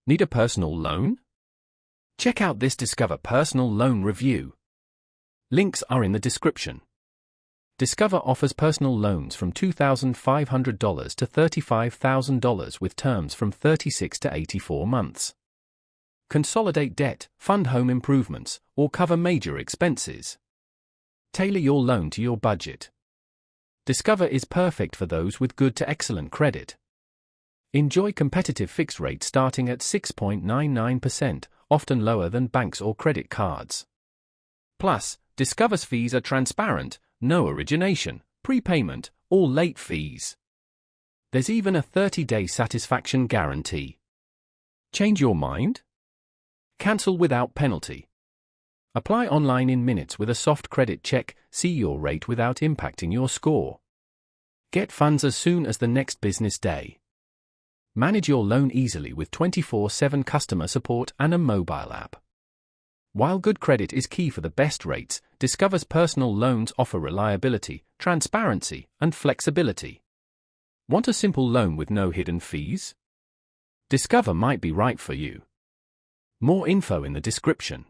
Need a personal loan? Check out this Discover personal loan review. Links are in the description. Discover offers personal loans from $2,500 to $35,000 with terms from 36 to 84 months. Consolidate debt, fund home improvements, or cover major expenses. Tailor your loan to your budget. Discover is perfect for those with good to excellent credit. Enjoy competitive fixed rates starting at 6.99%, often lower than banks or credit cards. Plus, Discover's fees are transparent, no origination, prepayment, or late fees. There's even a 30-day satisfaction guarantee. Change your mind? Cancel without penalty. Apply online in minutes with a soft credit check, see your rate without impacting your score. Get funds as soon as the next business day. Manage your loan easily with 24/7 customer support and a mobile app. While good credit is key for the best rates, Discover's personal loans offer reliability, transparency, and flexibility. Want a simple loan with no hidden fees? Discover might be right for you. More info in the description.